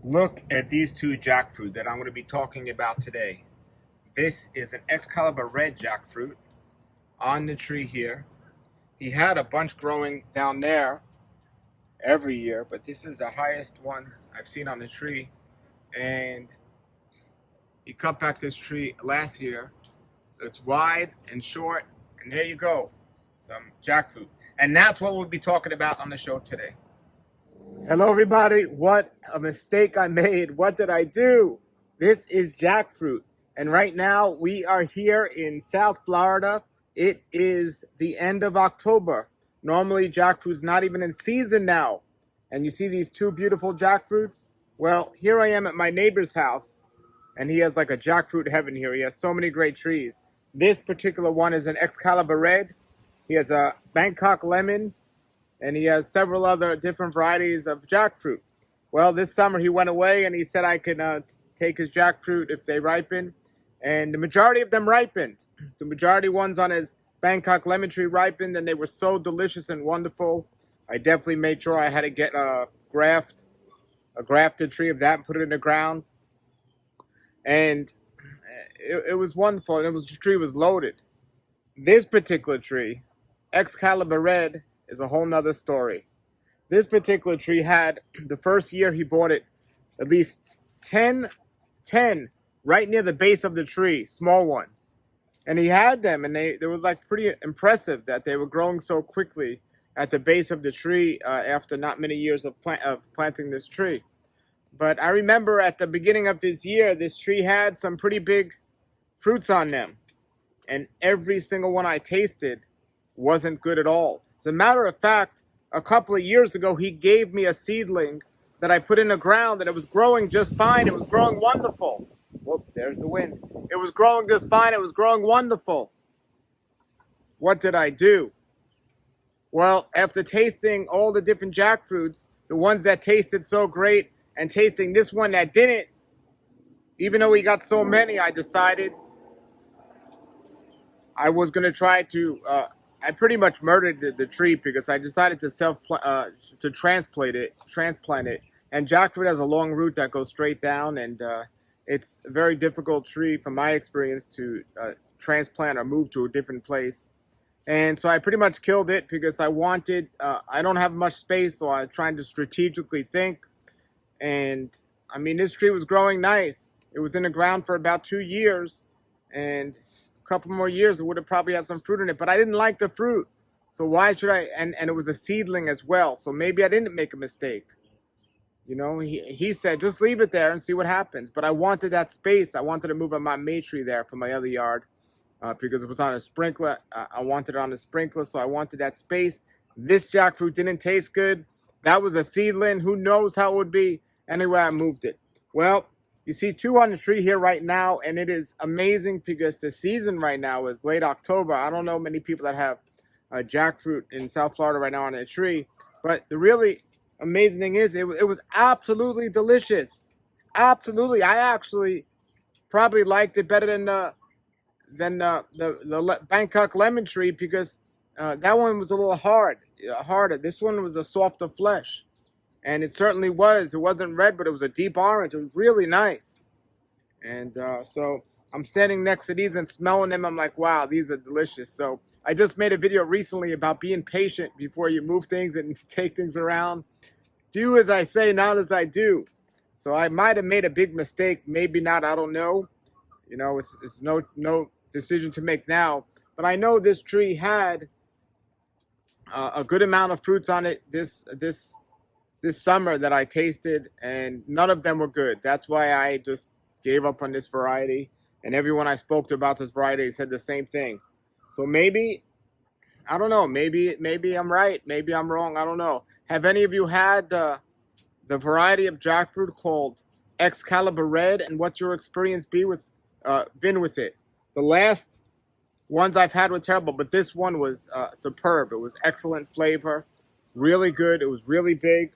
Look at these two jackfruit that I'm going to be talking about today. This is an Excalibur red jackfruit on the tree here. He had a bunch growing down there every year, but this is the highest ones I've seen on the tree. And he cut back this tree last year. It's wide and short, and there you go, some jackfruit. And that's what we'll be talking about on the show today. Hello everybody, what a mistake I made. What did I do? This is jackfruit, and right now we are here in South Florida. It is the end of October. Normally jackfruit's not even in season now. And you see these two beautiful jackfruits? Well, here I am at my neighbor's house, and he has like a jackfruit heaven here. He has so many great trees. This particular one is an Excalibur red. He has a Bangkok lemon, and he has several other different varieties of jackfruit. Well, this summer he went away and he said I could take his jackfruit if they ripen. And the majority of them ripened. The majority ones on his Bangkok lemon tree ripened, and they were so delicious and wonderful. I definitely made sure I had to get a grafted tree of that and put it in the ground. And it was wonderful, and the tree was loaded. This particular tree, Excalibur red, is a whole nother story. This particular tree had, the first year he bought it, at least 10 right near the base of the tree, small ones. And he had them, and it was like pretty impressive that they were growing so quickly at the base of the tree after not many years of planting this tree. But I remember at the beginning of this year, this tree had some pretty big fruits on them. And every single one I tasted wasn't good at all. As a matter of fact, a couple of years ago, he gave me a seedling that I put in the ground, and it was growing just fine. It was growing wonderful. Whoop, there's the wind. It was growing just fine. It was growing wonderful. What did I do? Well, after tasting all the different jackfruits, the ones that tasted so great, and tasting this one that didn't, even though he got so many, I decided I was going to try to... I pretty much murdered the tree because I decided to transplant it. And jackfruit has a long root that goes straight down, and it's a very difficult tree, from my experience, to transplant or move to a different place. And so I pretty much killed it because I wanted. I don't have much space, so I'm trying to strategically think. And I mean, this tree was growing nice. It was in the ground for about 2 years, and couple more years it would have probably had some fruit in it, but I didn't like the fruit, so why should I? And it was a seedling as well, so maybe I didn't make a mistake. You know, he said just leave it there and see what happens, but I wanted that space. I wanted to move my May tree there from my other yard because it was on a sprinkler. I wanted it on a sprinkler, so I wanted that space. This jackfruit didn't taste good. That was a seedling. Who knows how it would be? Anyway, I moved it. Well, you see two on the tree here right now, and it is amazing because the season right now is late October. I don't know many people that have jackfruit in South Florida right now on a tree, but the really amazing thing is it was absolutely delicious. Absolutely. I actually probably liked it better than the Bangkok lemon tree because that one was a little harder. This one was a softer flesh. And it certainly was. It wasn't red, but it was a deep orange. It was really nice. And so I'm standing next to these and smelling them. I'm like, wow, these are delicious. So I just made a video recently about being patient before you move things and take things around. Do as I say, not as I do. So I might have made a big mistake. Maybe not. I don't know. You know, it's no decision to make now. But I know this tree had a good amount of fruits on it this summer that I tasted, and none of them were good. That's why I just gave up on this variety, and everyone I spoke to about this variety said the same thing. So maybe, I don't know, maybe I'm right, maybe I'm wrong, I don't know. Have any of you had the variety of jackfruit called Excalibur red, and what's your experience been with it? The last ones I've had were terrible, but this one was superb. It was excellent flavor, really good. It was really big.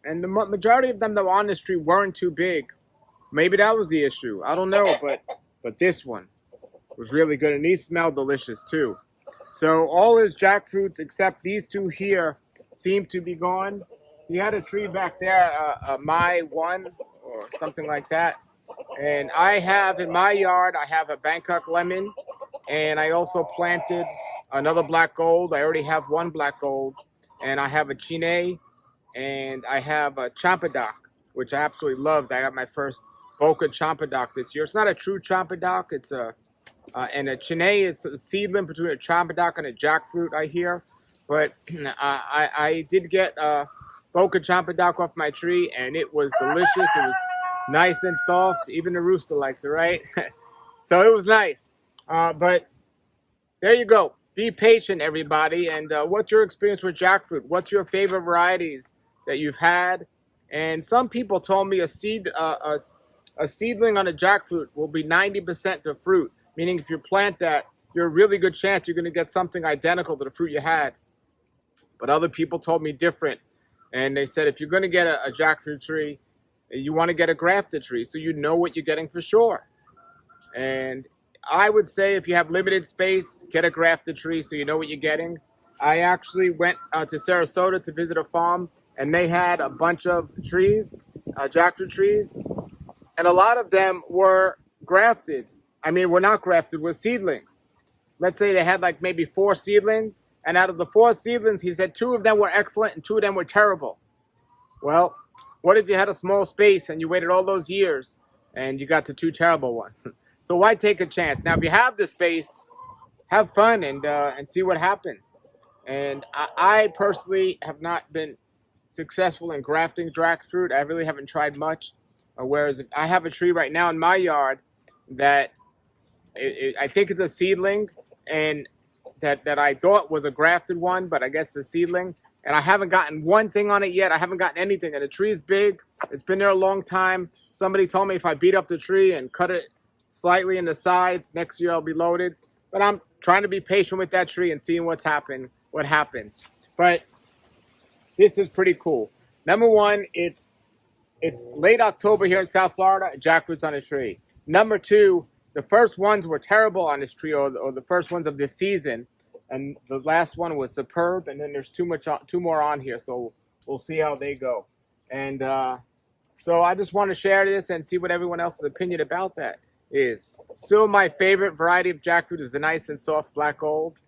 And the majority of them that were on this tree weren't too big. Maybe that was the issue. I don't know, but this one was really good. And these smell delicious too. So all his jackfruits except these two here seem to be gone. He had a tree back there, my one, or something like that. And I have in my yard, I have a Bangkok lemon, and I also planted another black gold. I already have one black gold, and I have a Chine, and I have a Champadoc, which I absolutely loved. I got my first Boca Champadoc this year. It's not a true Champadoc. It's a and a Chine is a seedling between a Champadoc and a Jackfruit, I hear. But I did get Boca Champadoc off my tree, and it was delicious. It was nice and soft. Even the rooster likes it, right? So it was nice. But there you go. Be patient, everybody. And what's your experience with jackfruit? What's your favorite varieties that you've had? And some people told me a seedling on a jackfruit will be 90% to fruit, meaning if you plant that, you're a really good chance you're going to get something identical to the fruit you had. But other people told me different. And they said if you're going to get a jackfruit tree, you want to get a grafted tree so you know what you're getting for sure. And I would say if you have limited space, get a grafted tree so you know what you're getting. I actually went to Sarasota to visit a farm, and they had a bunch of trees, jackfruit trees, and a lot of them were grafted. I mean, were not grafted, were seedlings. Let's say they had like maybe 4 seedlings, and out of the 4 seedlings, he said 2 of them were excellent and 2 of them were terrible. Well, what if you had a small space and you waited all those years and you got the 2 terrible ones? So why take a chance? Now, if you have the space, have fun and see what happens. And I personally have not been successful in grafting jackfruit. I really haven't tried much. Whereas I have a tree right now in my yard that I think it's a seedling, and that I thought was a grafted one, but I guess it's a seedling. And I haven't gotten one thing on it yet. I haven't gotten anything. And the tree is big. It's been there a long time. Somebody told me if I beat up the tree and cut it slightly in the sides, next year I'll be loaded. But I'm trying to be patient with that tree and seeing what happens. But this is pretty cool. Number one, it's late October here in South Florida. Jackfruit's on a tree. Number 2, the first ones were terrible on this tree, or the first ones of this season. And the last one was superb, and then there's 2 more on here, so we'll see how they go. And so I just want to share this and see what everyone else's opinion about that is. Still, my favorite variety of jackfruit is the nice and soft black gold,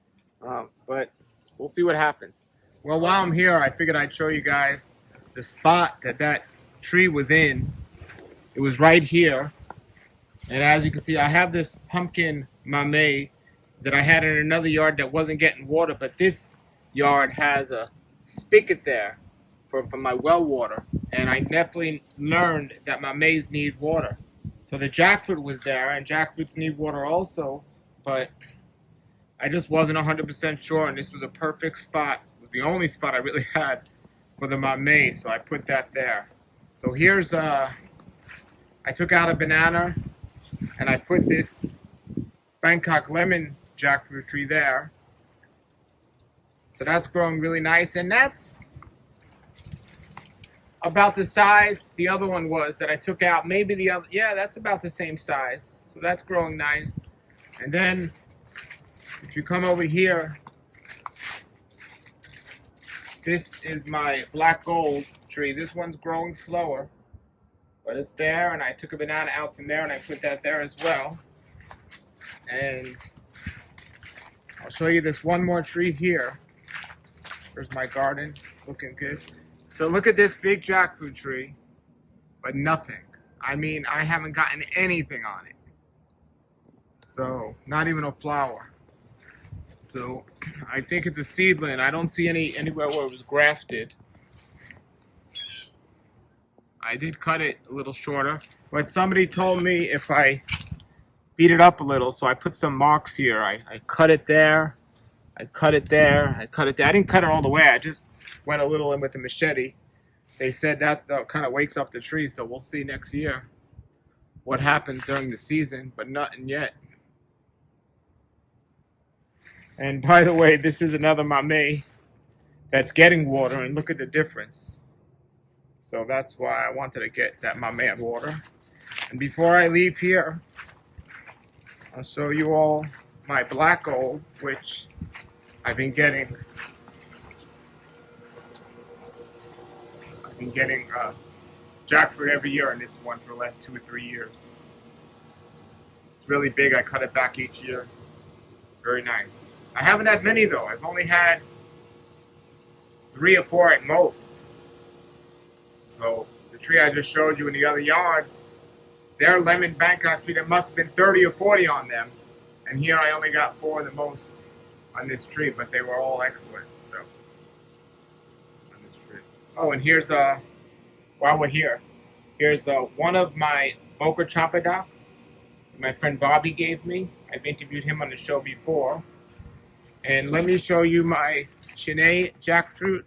but we'll see what happens. Well, while I'm here, I figured I'd show you guys the spot that tree was in. It was right here, and as you can see, I have this pumpkin mamey that I had in another yard that wasn't getting water, but this yard has a spigot there for my well water, and I definitely learned that my maize need water. So the jackfruit was there, and jackfruits need water also, but I just wasn't 100% sure, and this was a perfect spot. It was the only spot I really had for the mamey, so I put that there. So here's I took out a banana, and I put this Bangkok lemon jackfruit tree there. So that's growing really nice, and that's about the size the other one was that I took out. Maybe the other, yeah, that's about the same size. So that's growing nice. And then if you come over here, this is my black gold tree. This one's growing slower, but it's there, and I took a banana out from there and I put that there as well. And I'll show you this one more tree here. There's my garden, looking good. So look at this big jackfruit tree, but nothing. I mean, I haven't gotten anything on it. So, not even a flower. So, I think it's a seedling. I don't see anywhere where it was grafted. I did cut it a little shorter, but somebody told me if I beat it up a little, so I put some marks here. I cut it there, I cut it there, I cut it there. I didn't cut it all the way, I just went a little in with the machete. They said that kind of wakes up the tree, so we'll see next year what happens during the season, but nothing yet. And by the way, this is another mamey that's getting water, and look at the difference. So that's why I wanted to get that mamey water. And before I leave here, I'll show you all my black gold, which I've been getting jackfruit every year on this one for the last 2 or 3 years. It's really big. I cut it back each year. Very nice. I haven't had many though. I've only had 3 or 4 at most. So the tree I just showed you in the other yard, their lemon Bangkok tree, there must have been 30 or 40 on them. And here I only got 4 the most on this tree, but they were all excellent. So on this tree. Oh, and here's while we're here, here's one of my Boca Champadocs my friend Bobby gave me. I've interviewed him on the show before. And let me show you my Chennai jackfruit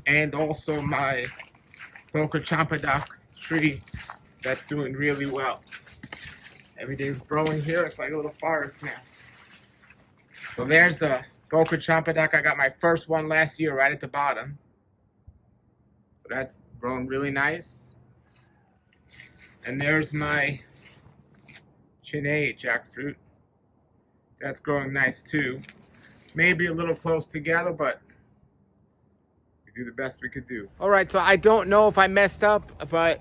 and also my Boca Champadoc tree that's doing really well. Everything's growing here. It's like a little forest now. So there's the Boca Champadoc. I got my first one last year right at the bottom. So that's grown really nice. And there's my Chennai jackfruit. That's growing nice too. Maybe a little close together, but we do the best we could do. All right, so I don't know if I messed up, but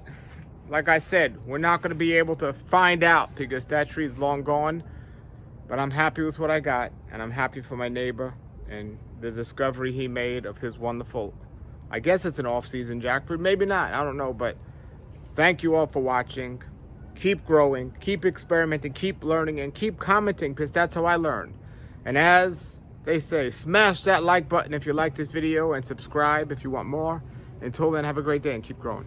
like I said, we're not going to be able to find out because that tree is long gone. But I'm happy with what I got, and I'm happy for my neighbor and the discovery he made of his wonderful, I guess it's an off-season jackfruit, maybe not, I don't know, but thank you all for watching. Keep growing, keep experimenting, keep learning, and keep commenting because that's how I learn. And as they say, smash that like button if you like this video and subscribe if you want more. Until then, have a great day and keep growing.